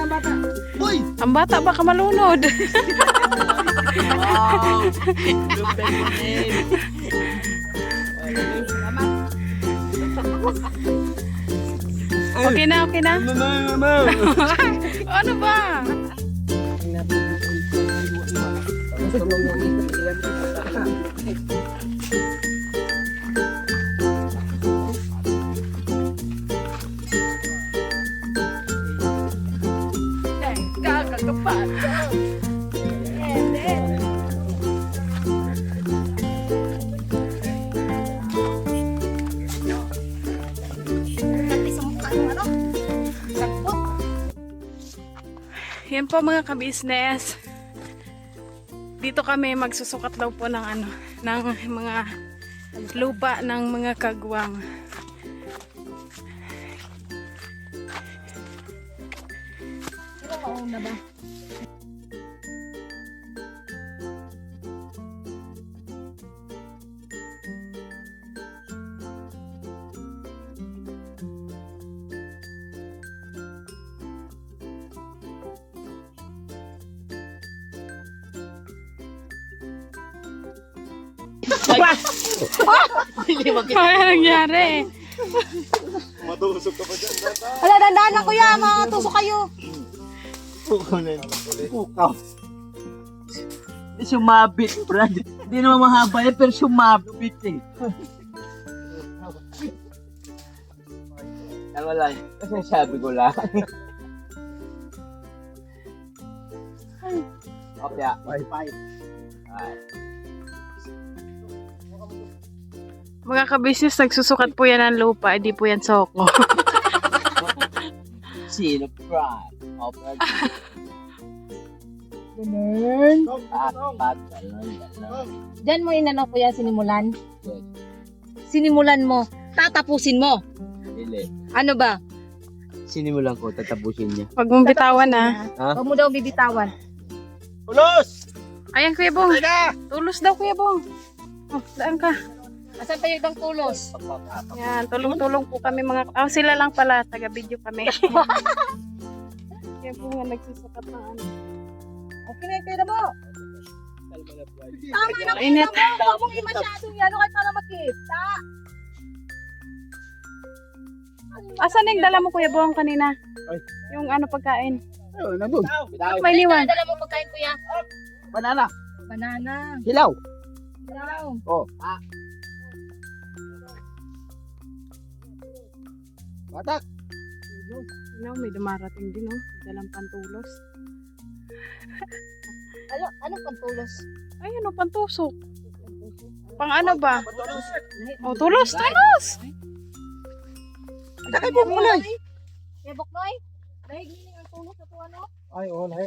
Bata. Uy! Ang bata baka malunod. Wow! Lupin mo din. Okay na, okay na. Mama! Ano ba? Kakagapat. Yan po mga ka-business. Dito kami magsusukat daw po ng ng mga lupa ng mga kagwang. Na ba? Ano nangyari? Matusok ka pa dyan, bata. Wala, dandahan lang kuya, makatusok kayo. Pukunin. Pukaw. Sumabit, Brad. Hindi naman mahaba yan, pero sumabit eh. Wala. Kasi sabi ko lang. Opya. Wi-Fi. Mga ka-business, nagsusukat po yan ng lupa, hindi po yan soko. Sino, Brad? Opya. Ganun. Pat. Diyan mo inano kuya, sinimulan? Sinimulan mo, tatapusin mo. Dili. Ano ba? Sinimulan ko, tatapusin niya. Huwag mong bitawan ha. Ha? Huwag mo daw bibitawan. Ulos! Ayan Kuya Bong. Teka! Tulos daw Kuya Bong. Oh, daan ka. Asan pa yung ibang tulos? Yan, tulong-tulong po kami mga... Oh, sila lang pala. Taga-video kami. Yan po nga nagsusukat ng ano. Okay na yung pera mo. Tama na Init. kita mo. Huwag mong masyadong yan. Kahit para makita. Asan yung dala mo Kuya Bong kanina? Ay. Yung ano pagkain. Ayun, nandun. May liwan. Dala mo pagkain kuya. Banana. Banana. Hilaw. Wow. Oh. Batak. Ano, may dumarating din oh. Dalang pantulos. Anong pantulos? Ay, ano, pantusok. Pang ano ba? Oh, tulos. Takay mo mulay. Kaya Buknoy? Dahil giling ang tulos sa tuwa no? Ay, oo, lahi.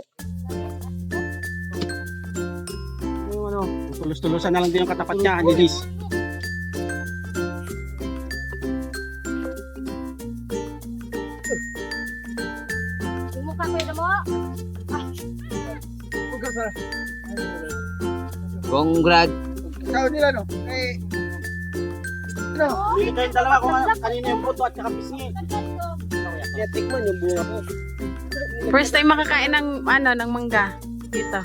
Yung ano, tulus-tulusan na lang din yung katapat niya, Lilis. Sumukha kuya mo. Congrats. Ikaw nila, no? Eh, ano? Hindi kayong dalawa kung kanina yung puto at saka pisngi. Kaya tikman yung bunga ko. First time makakain ng ano, ng mangga dito.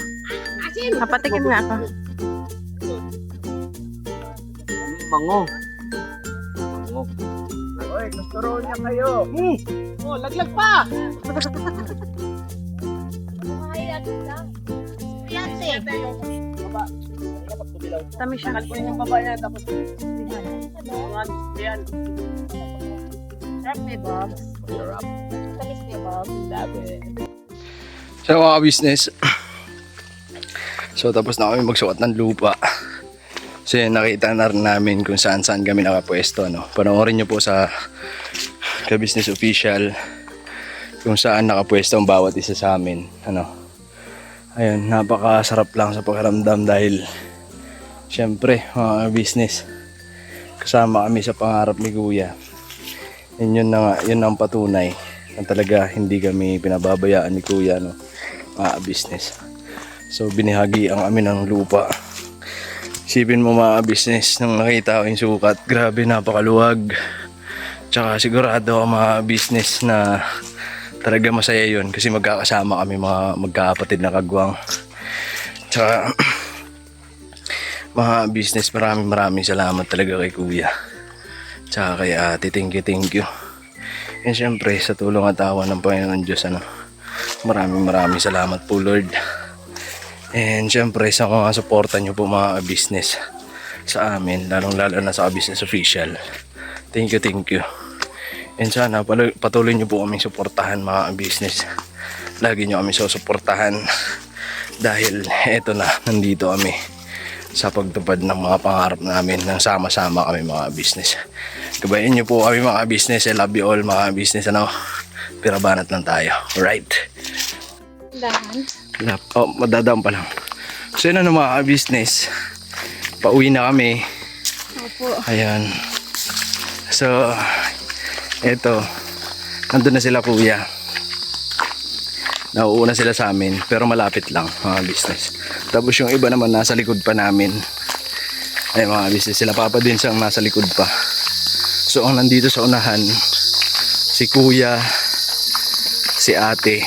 Napatikim nga ako. Mango. Mango. Oy, gusto niya kayo. Oh, laglag pa. Mahayat lang. Kuyate. Tamis siya. Kalpunin yung baba niya, tapos mga yan. Sarap may Bobs. Tamis may Bobs. So mga business, so tapos na kami magsukat ng lupa. So yun, nakita na rin namin kung saan kami nakapwesto, no? Panoorin nyo po sa ka-business official kung saan nakapwesto ang bawat isa sa amin, ano. Ayun, napakasarap lang sa pakiramdam dahil syempre mga business, kasama kami sa pangarap ni Kuya. Yun na nga, yun ang patunay na talaga hindi kami pinababayaan ni Kuya, no, mga business. So binihagi ang amin ng lupa. Isipin mo mga business, nung nakita ko yung sukat, grabe, napakaluwag. Tsaka sigurado ako mga business na talaga masaya yun kasi magkakasama kami mga magkakapatid na kagwang. Tsaka mga business, maraming salamat talaga kay kuya. Tsaka kay ate, thank you. And syempre sa tulong at awa ng Panginoon Diyos, maraming salamat po Lord. And syempre sa mga suporta nyo po mga business sa amin, lalo na sa business official. Thank you. And sana patuloy nyo po kaming suportahan mga business. Lagi nyo kami susuportahan dahil eto na, nandito kami sa pagtupad ng mga pangarap namin nang sama-sama kami mga business. Gabayan nyo po kami mga business. I love you all mga business. Pirabanat lang tayo. Alright. Madadaan pa lang. So yun mga business. Pauwi na kami. Opo. Ayan. So eto, nandun na sila kuya. Nauuna sila sa amin pero malapit lang mga business. Tapos yung iba naman nasa likod pa namin. Ay mga business, sila papa din siyang nasa likod pa. So ang nandito sa unahan, si kuya, si ate,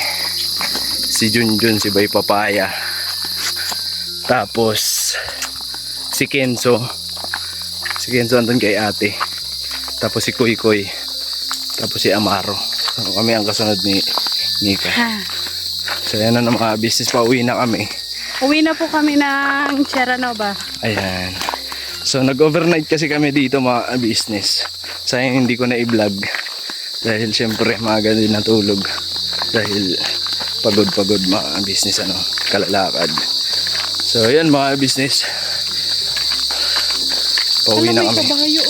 si Junjun, si Bay Papaya. Tapos si Kenzo. Si Kenzo andun kay ate. Tapos si Koy Koy. Tapos si Amaro. So, kami ang kasunod ni Nika. So yan na mga business, pauwi na kami. Uwi na po kami ng Sierra Nova. Ayan. So nag-overnight kasi kami dito mga business. Sayang hindi ko na i-vlog. Dahil syempre maaga din natulog. Dahil pagod mga business, kalalakad. So yan mga business. Pauwi na kami. May kabayo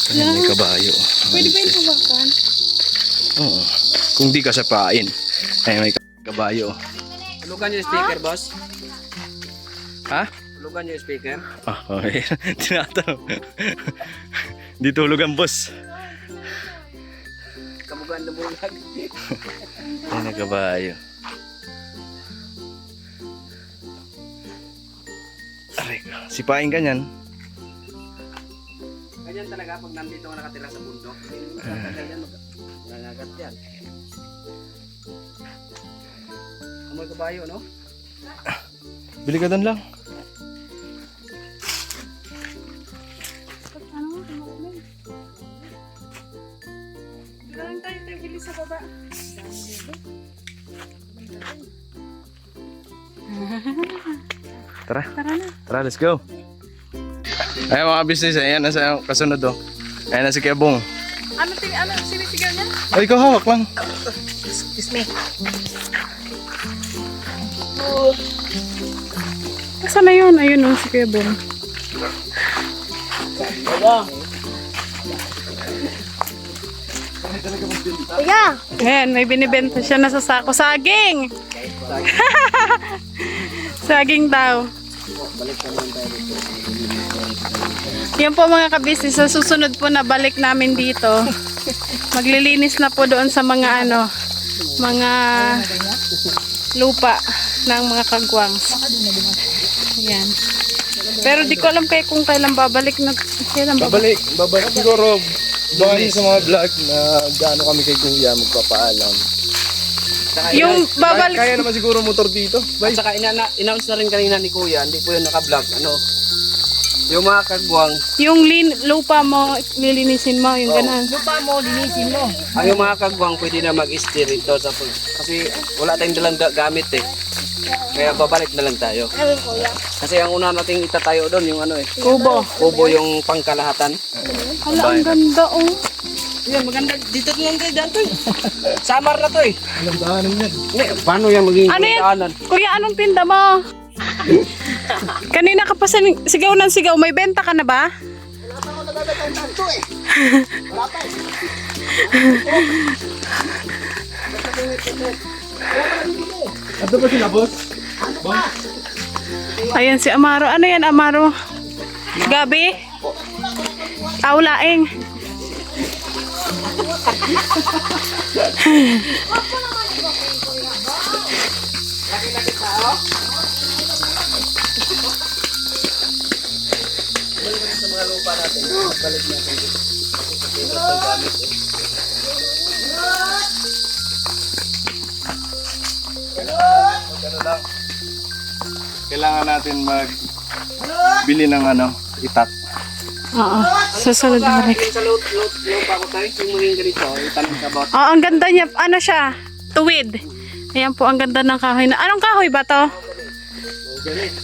Ayan, may kabayo. Pwede ba yung hawakan? Oo. Kung di ka sapain. Ay may kabayo. Tulugan yung speaker, boss. Ha? Tulugan yung speaker. Okay. Tinatanong. Di tulog ang boss. Kamugan na bulag. Ay may kabayo. Aray ko. Sipain ka niyan. Ganyan talaga pag nandito ka nakatira sa bundok. Ganyan, nangagat yan. Amoy kabayo, no? Bili ka doon lang. Lang tayo bili sa baba. Tara. Tara na. Tara, let's go. Ayan mga business, ayan na sa kasunod oh. Ayan na si Kebong. Ano sinisigaw niya? Ay, ikaw hawak lang. Excuse me. Saan na yun? Ayun si Kebong. Kuya! Ayan, may binibenta siya na sa sako. Saging! Saging daw. Yan po mga kabisnes, sa susunod po na balik namin dito. Maglilinis na po doon sa mga mga lupa ng mga kagwangs. Ayan. Pero di ko alam kung kailan babalik na. Babalik siguro. Baka sa mga vlog na gaano kami kay Kuya magpapaalam. Yung babalik. Kaya naman siguro motor dito. At saka in-announce na rin kanina ni Kuya, hindi po yun naka-vlog. Yung mga kagwang, Yung lupa mo, lilinisin mo, yung ganun. Lupa mo, linisin mo. yung mga kagwang pwede na mag-steer ito kasi wala tayong dalang gamit eh. Kaya babalik na lang tayo. Ayun, kuya. Kasi ang una nating itatayo doon yung Kubo. kubo yung pangkalahatan. Hala, ang ganda oh. Yan, maganda. Dito lang tayo dito eh. Samar na to eh. Anong daanan yan? Paano yan maging Ano yan? daanan? Kuya, anong tinda mo? Kanina ka pa sigaw ng sigaw. May benta ka na ba? Wala pa ako nagdadagdag tanto eh. Wala pa eh. Ato ba sila, boss? Ayan si Amaro. Ano yan, Amaro? Gabi? Taulaing. Sa mga lupa natin, balik natin dito. Ito gamit eh. kailangan natin bili ng itak. Oo. Susunod na balik. Sa lupa ko tayo, yung maging ganito, itanong sa bawat. Oh, ang ganda niya. Ano siya? Tuwid. Ayan po, ang ganda ng kahoy na. Anong kahoy ba to?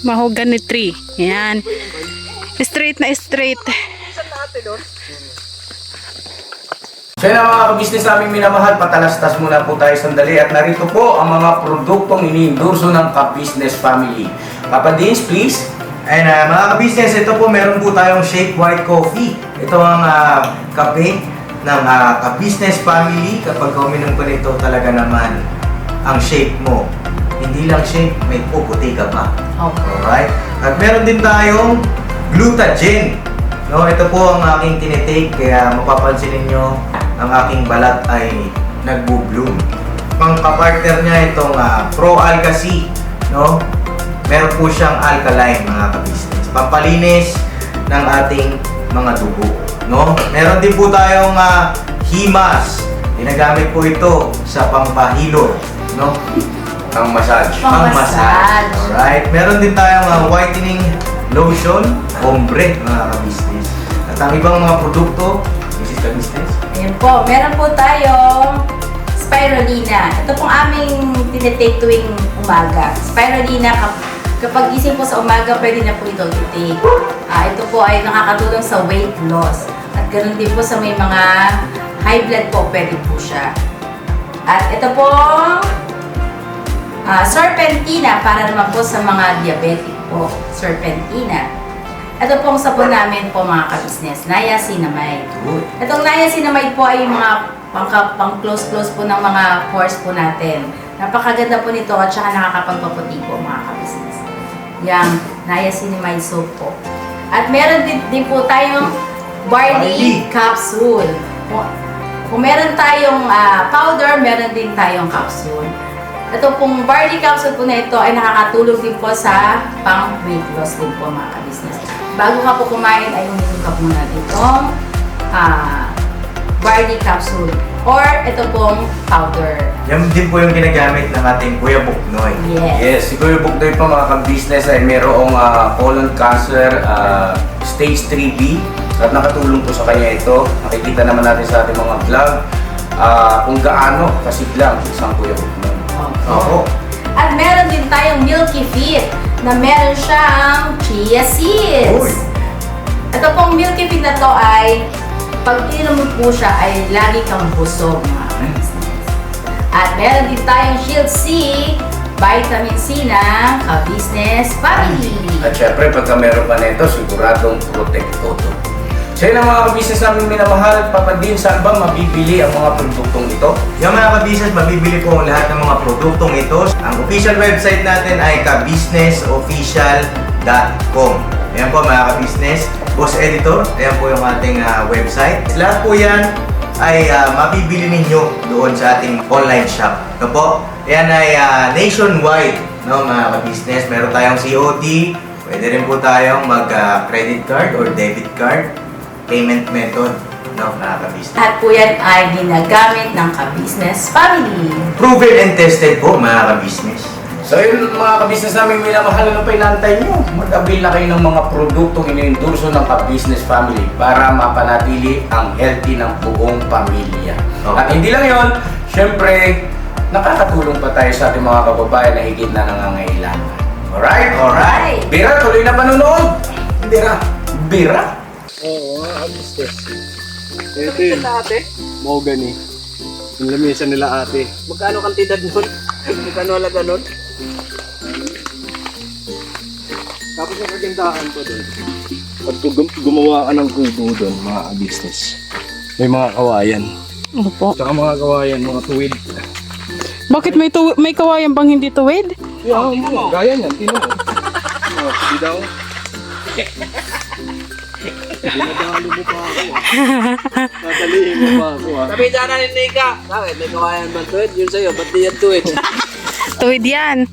Mahogany tree. Ayan. Straight na straight. So yun ang mga kabisnes naming minamahal, patalastas muna po tayo sandali at narito po ang mga produktong iniendorso ng Ka-Business Family. Papa Dins, please. And mga ka-business, ito po meron po tayong Shake White Coffee. Ito ang kape ng Ka-Business Family. Kapag uminom ko nito, talaga naman ang shake mo. Hindi lang shake, may puputi ka pa. Alright? At meron din tayong Glutagen. No, ito po ang aking tinitake, kaya mapapansin ninyo ang aking balat ay nagbo-bloom. Pang-partner niya itong Pro Alga C, no? Meron po siyang alkaline, mga ka-business. Pampalinis ng ating mga dugo, no? Meron din po tayong Himas. Ginagamit po ito sa pampahilo, no? Pang-massage. Pang-massage. Alright. Meron din tayong whitening lotion, ombre, mga ka-business. At ang ibang mga produkto, Mrs. Ka-business. Ayan po, meron po tayong spirulina. Ito pong aming tinitake tuwing umaga. Spirulina, kapag gising po sa umaga, pwede na po ito i-take. Ito po ay nakakatulong sa weight loss. At ganoon din po sa may mga high blood po, pwede po siya. At ito pong serpentina, para naman po sa mga diabetic po. Serpentina. Ito pong sabon namin po, mga ka-business, niacinamide. Itong niacinamide po ay yung mga pang-close-close po ng mga pores po natin. Napakaganda po nito at saka nakakapagpaputi po, mga ka-business. Yang niacinamide soap po. At meron din po tayong barley capsule. Kung meron tayong powder, meron din tayong capsule. Ito pong barley capsule po na ito ay nakakatulong din po sa pang-weight loss din po, mga ka-business. Bago ka po kumain ay uminom ka muna itong barley capsule or ito pong powder. Yan din po yung ginagamit ng ating Kuya Buknoy. Yes. Yes, si Kuya Buknoy po mga ka-business ay mayroong colon cancer stage 3B at nakatulong po sa kanya ito. Nakikita naman natin sa ating mga vlog kung gaano kasiglang isang Kuya Buknoy. Opo. At meron din tayong Milky Fit na meron siyang chia seeds. Uy. Ito pong Milky Fit na to ay pag ininom mo po siya ay lagi kang busog, mga ka-business. At meron din tayong Shield C, vitamin C ng Ka-Business Family. At syempre, pagka meron ka nito, siguradong protekto to. So yun ang mga ka-business namin minamahal. Papa Din, saan ba mabibili ang mga produktong ito? Yung mga ka-business, mabibili po ang lahat ng mga produktong ito. Ang official website natin ay kabusinessofficial.com. Ayan po mga ka-business. Boss Editor, ayan po yung ating website. Lahat po yan ay mabibili ninyo doon sa ating online shop. Ito po, ayan ay nationwide, no, mga ka-business. Meron tayong COD, pwede rin po tayong mag-credit card or debit card payment method, no, mga ka-business. At po yan ay ginagamit ng Ka-Business Family. Proven and tested po, mga ka-business. So yun mga ka-business namin minamahal, ano pa inantay nyo? Mag-avail na kayo ng mga produktong iniendorso ng Ka-Business Family para mapanatili ang healthy ng buong pamilya. Okay. At hindi lang yun, syempre, nakakatulong pa tayo sa ating mga kababayan na higit na nangangailangan. Alright? Alright. Bira, tuloy na panonood! Bira! Bira! Oo, business. Ito yun. Mahogany. Yung lamisan nila ate. Magkano kantidad nun? Magkano halaga nun? Tapos ang kagandahan pa doon. Pag gumawa ka ng kubo doon, mga business, may mga kawayan. Opo. Tsaka mga kawayan, mga tuwid. Bakit may kawayan bang hindi tuwid? Yeah, gaya niyan, tino mo. Hindi daw. Dinadalo mo pa ako. Nadalihin mo pa ako. Sabi dyan na ni Nika. Bakit? May kawayan ba tuwid? Yun sa'yo, ba't di yan tuwid? Tuwid yan.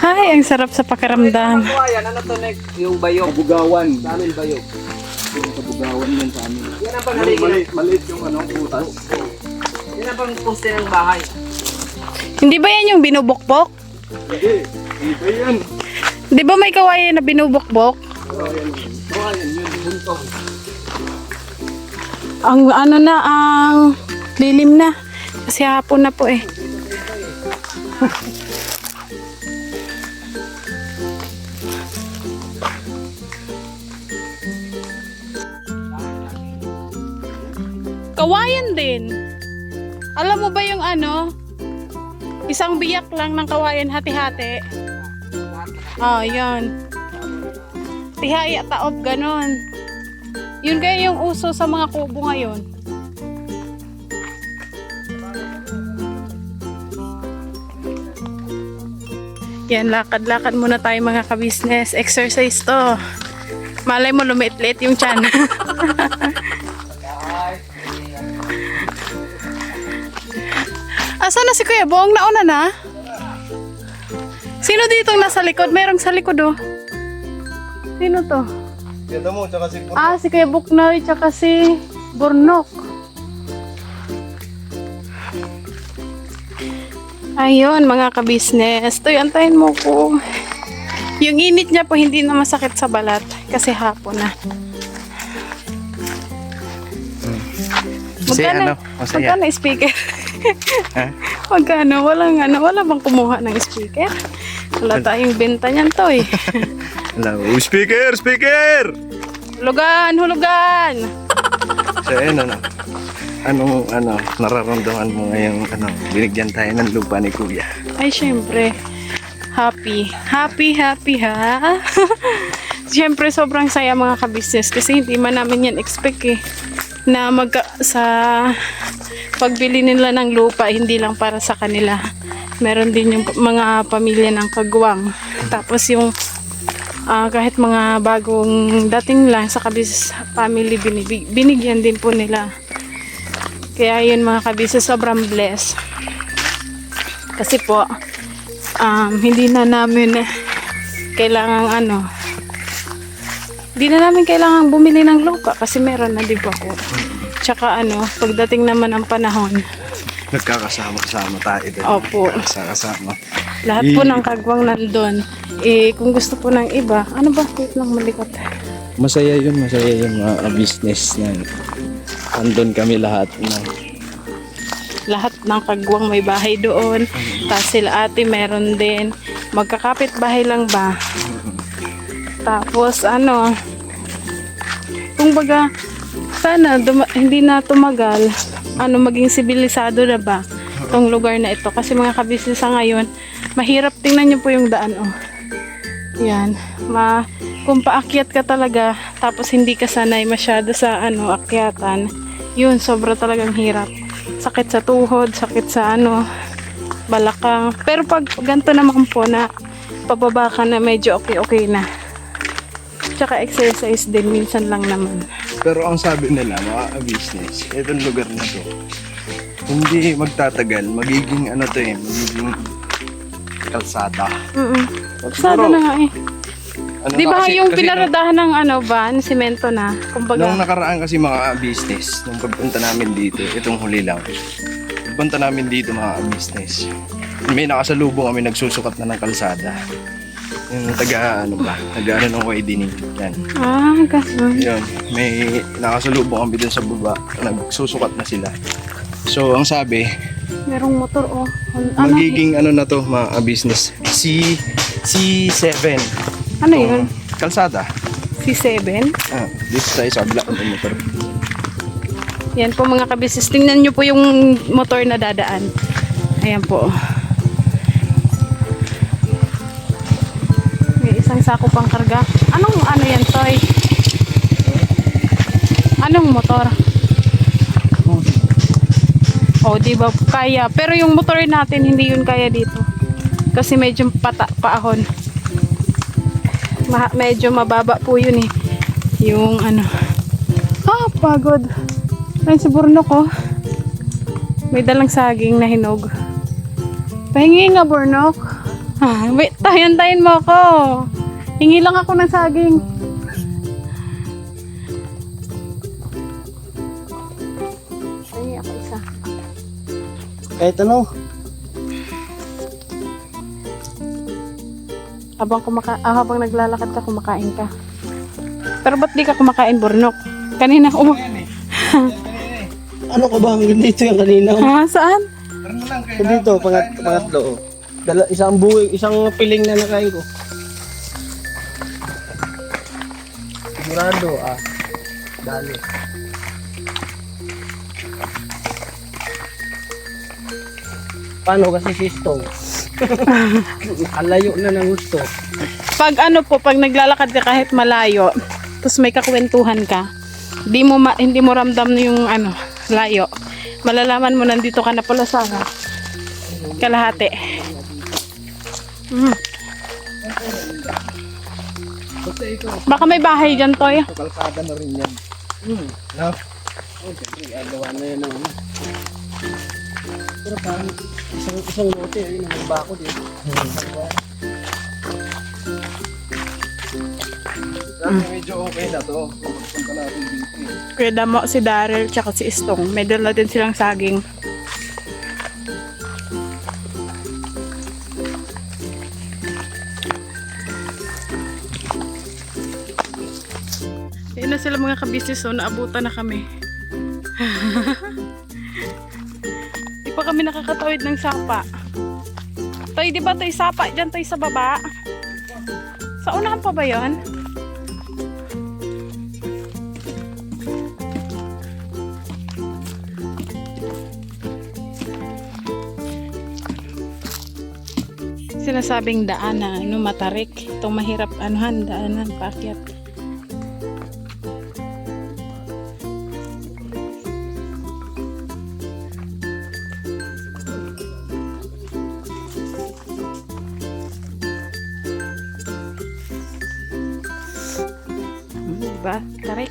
Ay, ang sarap sa pakiramdam. Kawayan, ano to, Nek? Yung bayog. Kabugawan. Sa amin bayog. Kabugawan yan sa amin. Yan ang pang haligi. Maliit yung butas. Yan ang pang poste ng bahay. Hindi ba yan yung binubukbok? Iba yan. Di ba may kawayan na binubukbok? Ang ano na, ang lilim na. Kasi hapon na po eh. Kawayan din. Alam mo ba yung ano? Isang biyak lang ng kawayan hati-hati. Ah, yan. Tihaya taob, ganon. Yun kaya yung uso sa mga kubo ngayon. Yan, lakad-lakad muna tayo mga ka-business. Exercise to. Malay mo, lumiit-liit yung tiyan. Asa na si Kuya Bong? Nauna na? Sino ditong nasa likod? Merong sa likod oh. Sino to? Kita mo, tsaka si Ah, si Kuya Buknoy, tsaka si Burnok. Ayun, mga ka-business. Toy, antayin mo ko. Yung init niya po, hindi na masakit sa balat. Kasi hapon na. Masaya, ano? Masaya. Magkano speaker? Ha? Magkano? Wala bang kumuha ng speaker? Wala tayong benta niyan, Toy. Hello. Speaker! Speaker! Hulugan! So, ayun, ano, nararamdaman mo ngayong, binigyan tayo ng lupa ni Kuya. Ay, syempre. Happy ha? Syempre, sobrang saya mga ka-business kasi hindi man namin yan expect eh. Na sa pagbili nila ng lupa, hindi lang para sa kanila. Meron din yung mga pamilya ng kagwang. Tapos yung kahit mga bagong dating lang sa ka-business family, binigyan din po nila. Kaya yun mga ka-business, sobrang blessed. Kasi po, hindi na namin kailangang bumili ng lupa kasi meron na di ba po. Tsaka pagdating naman ng panahon, Nagkakasama-kasama tayo din. Opo. Nagkakasama. lahat po ng kagwang nandun. Kung gusto po ng iba, wait lang malikot. Masaya yun mga business na andun kami lahat Lahat ng kagwang may bahay doon. Tapos sila ate meron din. Magkakapit bahay lang ba? Tapos kumbaga sana hindi na tumagal, maging sibilisado na ba itong lugar na ito. Kasi mga ka-business sa ngayon, mahirap. Tingnan nyo po yung daan yan. Kung paakyat ka talaga tapos hindi ka sanay masyado sa akyatan, yun sobra talagang hirap. Sakit sa tuhod, sakit sa balakang. Pero pag ganito naman po na pababa ka na, medyo okay na. Tsaka exercise din minsan lang naman. Pero ang sabi nila mga business, itong lugar na to hindi magtatagal, magiging magiging kalsada. Kalsada na nga eh. Di ba kasi- yung kasi pinaradahan ng van, semento na, kumbaga. Nung nakaraan kasi mga business, nung pagpunta namin dito, itong huli lang. Pagpunta namin dito mga business, may nakasalubong kami nagsusukat na ng kalsada. Yung taga ng widening. Yan. Ganun. Yun, may nakasalubong kami dun sa baba, nagsusukat na sila. So, ang sabi, Merong motor magiging na to mga business, C7. Ano yun? Kalsada. C7? Dito tayo sa black ng motor. Yan po mga ka-business. Tingnan nyo po yung motor na dadaan. Ayan po. May isang sako pang karga. Anong yan, Toy? Anong motor? Di ba kaya? Pero yung motor natin, hindi yun kaya dito. Kasi medyo paahon. Medyo mababa po yun eh. Yung pagod. Ayun si Burnok may dalang saging na hinog. Pahingi nga Burnok. Wait, tayan mo ako. Hingi lang ako ng saging. Pahingi ako isa. Kahit habang naglalakad ka, kumakain ka. Pero ba't di ka kumakain, Burnok? Kanina, Ano ka ba? Dito yung kanina. saan? Dito, pangatlo. Isang buhay, isang piling na nakain ko. Sigurado, dali. Paano kasi sistong? Alayo na ng gusto. Pag naglalakad ka kahit malayo, tapos may kakwentuhan ka, hindi mo ramdam yung layo. Malalaman mo nandito ka na pala sa kalahati. Baka may bahay dyan, Toy. Kalkada na rin yan. No? Gawa na yan ng Pero parang isang lote, yun ang bako din. Medyo okay na to. Punta natin dito. Kuya Damo, si Daryl, tsaka si Istong. May dala din silang saging. Ayun na sila mga kabisnes, so naabutan na kami. Di pa kami nakakatawid ng sapa. Toy, di ba to'y sapa dyan, to'y sa baba? Sa unahan pa ba yun? Sinasabing daan na matarik. Itong mahirap daanan, paakyat. Diba? Tarik.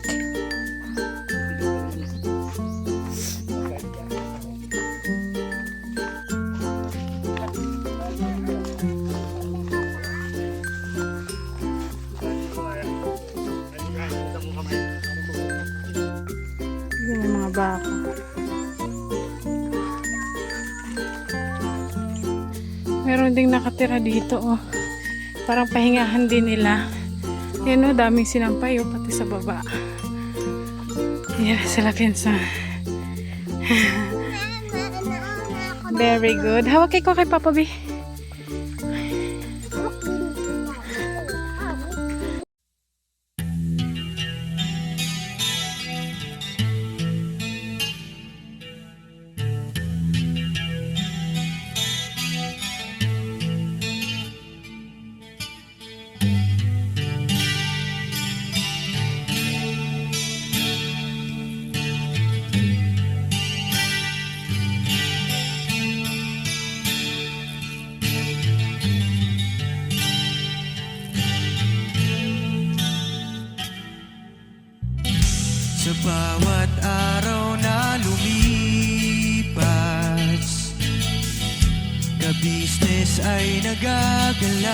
Yan ang mga baka. Meron ding nakatira dito, oh. Parang pahingahan din nila. Yan, oh, daming sinampay, oh, pati sa baba. Yan sila pinsan. Very good. Hawak ko kay Papa B. Sa bawat araw na lumipas, ka-business ay nagagalak.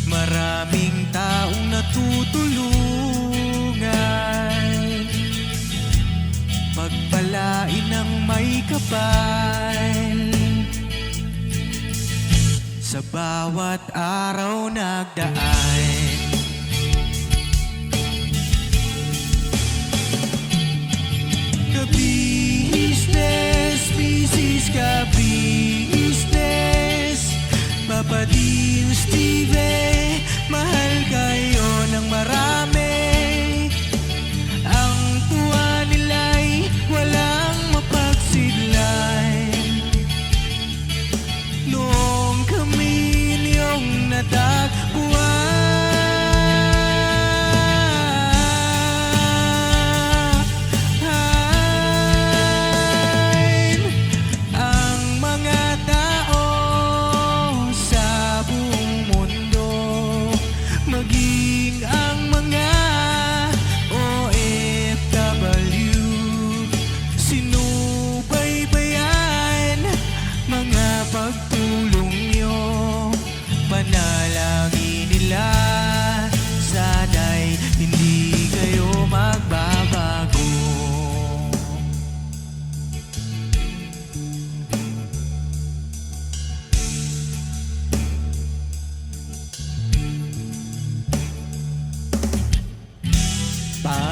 Maraming taong natutulungan, pagpalain ng may kapal. Sa bawat araw nagdaan, ka-business, business ka-business, Papa Dio, Steve, mahal kayo ng marami. Ang tuwa nila'y walang mapagsidlan. Noong kami niyong natagpuan, maging ang mga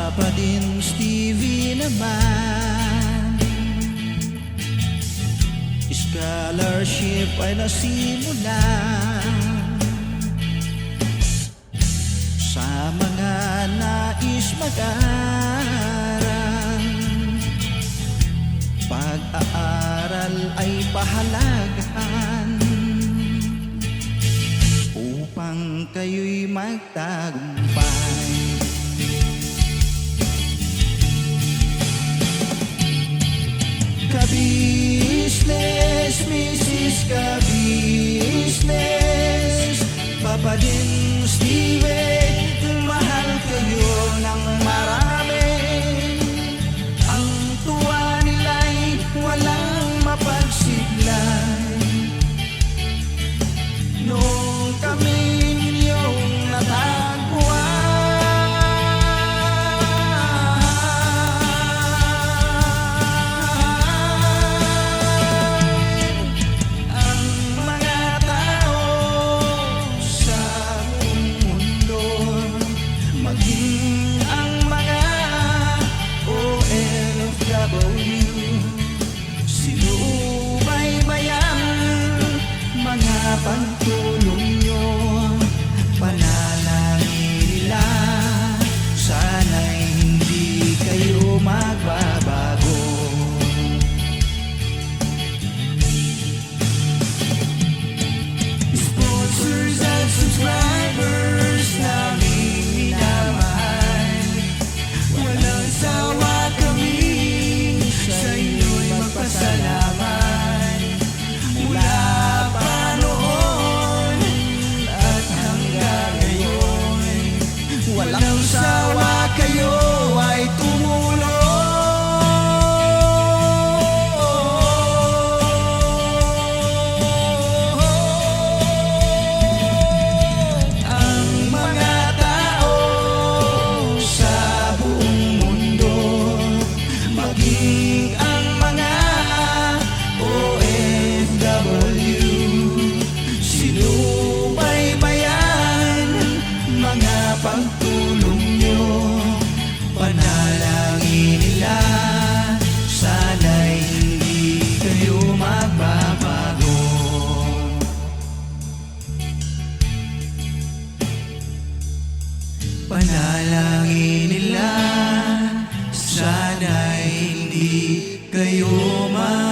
Papa din Stevie naman, scholarship ay nasimulan sa mga nais mag-aral. Pag-aaral ay pahalagahan upang kayo'y magtagumpay. Ka-business, Mrs. Ka-business, Papa din Steve, mahal kayo ng marami. Ang tuwa nila'y walang mapagsiglay. Nung kami inyong natagpuan, ang mga tao sa buong mundo, maging ang mga OFW, sinubaybayan mga pagtulong nyo. Panalangin nila, sana'y hindi kayo magbabago. Sponsors at subscribers namin minamahal, walang sawa kami sa inyo'y magpasalamat. Mula pa noon at hanggang ngayon, walang sawa kayo ay tumulong. Ang mga tao sa buong mundo, maging ang mga OFW, sinubaybayan mga pagtulong nyo. Panalangin nila, sana'y hindi kayo magbabago. Panalangin nila, sana'y hindi kayo magbabago.